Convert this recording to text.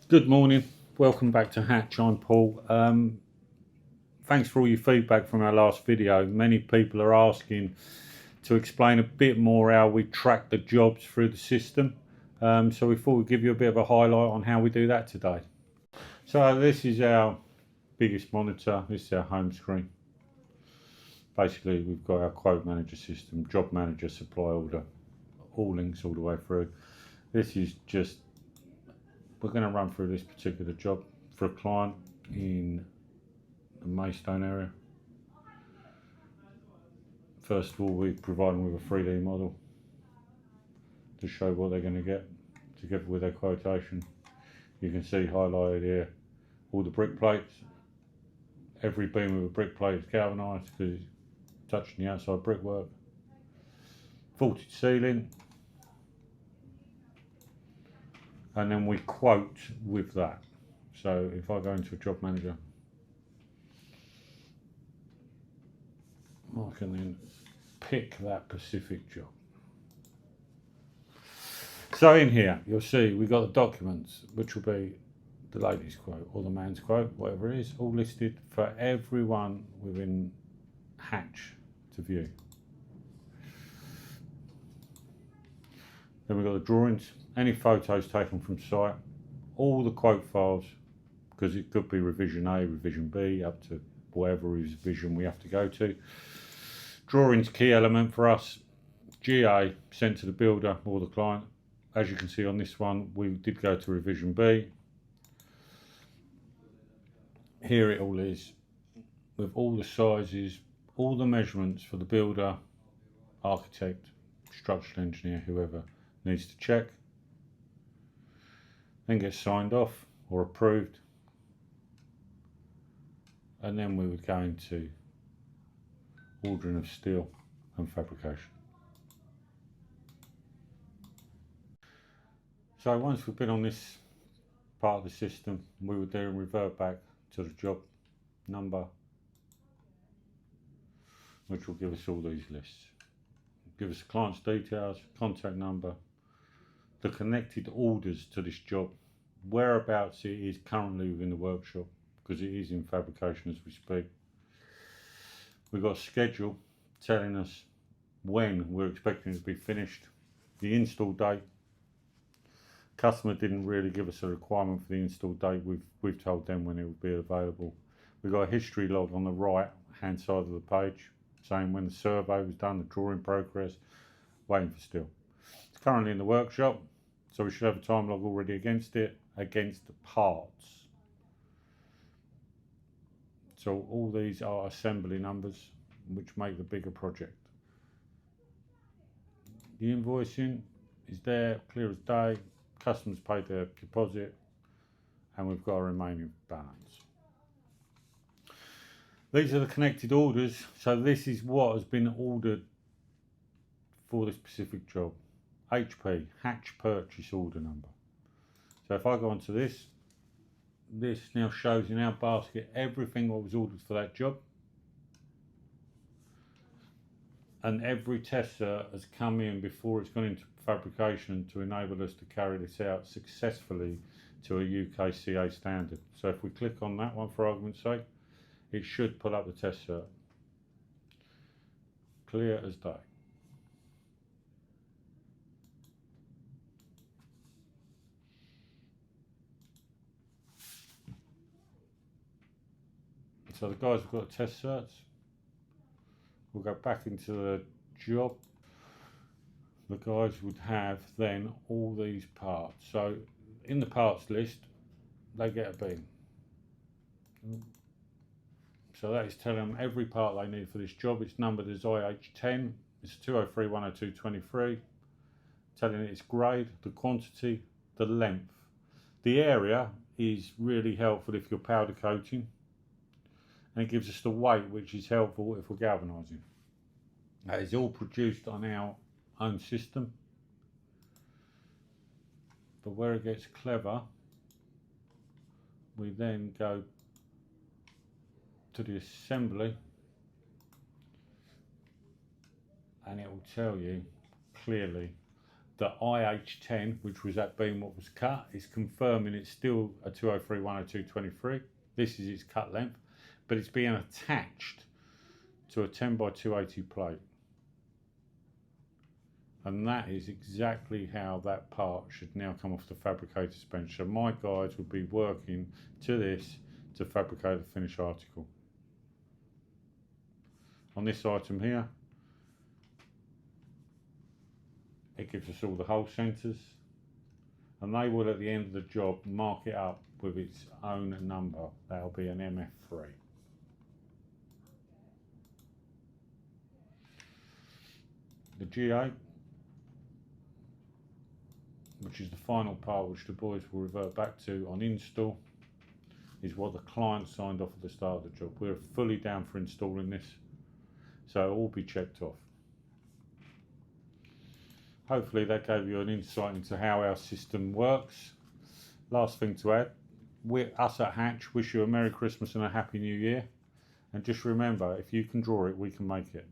Good morning, welcome back to Hatch. I'm Paul. Thanks for all your feedback from our last video. Many people are asking to explain a bit more how we track the jobs through the system. So we thought we'd give you a bit of a highlight on how we do that today. So this is our biggest monitor, this is our home screen. Basically we've got our quote manager system, job manager, supply order, all links all the way through. This is just, we're going to run through this particular job for a client in the Maidstone area. First of all, we provide them with a 3D model to show what they're going to get together with their quotation. You can see highlighted here all the brick plates. Every beam with a brick plate is galvanised because it's touching the outside brickwork. Vaulted ceiling. And then we quote with that. So if I go into a job manager, I can then pick that specific job. So in here, you'll see we've got the documents, which will be the lady's quote or the man's quote, whatever it is, all listed for everyone within Hatch to view. Then we've got the drawings, any photos taken from site, all the quote files, because it could be revision A, revision B, up to whatever revision we have to go to. Drawings, key element for us, GA sent to the builder or the client. As you can see on this one, we did go to revision B. Here it all is, with all the sizes, all the measurements for the builder, architect, structural engineer, whoever needs to check. Then gets signed off or approved. And then we would go into ordering of steel and fabrication. So once we've been on this part of the system, we would then revert back to the job number, which will give us all these lists. Give us the client's details, contact number, the connected orders to this job, whereabouts it is currently within the workshop, because it is in fabrication as we speak. We've got a schedule telling us when we're expecting it to be finished, the install date. Customer didn't really give us a requirement for the install date. We've told them when it will be available. We've got a history log on the right hand side of the page saying when the survey was done, the drawing progress, waiting for steel. It's currently in the workshop, so we should have a time log already against it, against the parts. So all these are assembly numbers which make the bigger project. The invoicing is there, clear as day. Customers paid their deposit and we've got a remaining balance. These are the connected orders. So this is what has been ordered for this specific job. HP, Hatch purchase order number. So if I go onto this now shows in our basket everything what was ordered for that job. And every test cert has come in before it's gone into fabrication to enable us to carry this out successfully to a UKCA standard. So if we click on that one for argument's sake, it should pull up the test cert. Clear as day. So the guys have got test certs. We'll go back into the job. The guys would have then all these parts. So in the parts list, they get a beam. So that is telling them every part they need for this job. It's numbered as IH10. It's 203-102-23. Telling it its grade, the quantity, the length. The area is really helpful if you're powder coating. And it gives us the weight, which is helpful if we're galvanising. That is all produced on our own system. But where it gets clever, we then go to the assembly and it will tell you clearly the IH10, which was that beam what was cut, is confirming it's still a 203 102 23. This is its cut length, but it's being attached to a 10 by 280 plate. And that is exactly how that part should now come off the fabricator's bench. So my guys would be working to this to fabricate the finished article. On this item here, it gives us all the hole centres, and they will at the end of the job mark it up with its own number. That'll be an MF3. The G8, which is the final part which the boys will revert back to on install, is what the client signed off at the start of the job. We're fully down for installing this, so it will all be checked off. Hopefully that gave you an insight into how our system works. Last thing to add, us at Hatch wish you a Merry Christmas and a Happy New Year. And just remember, if you can draw it, we can make it.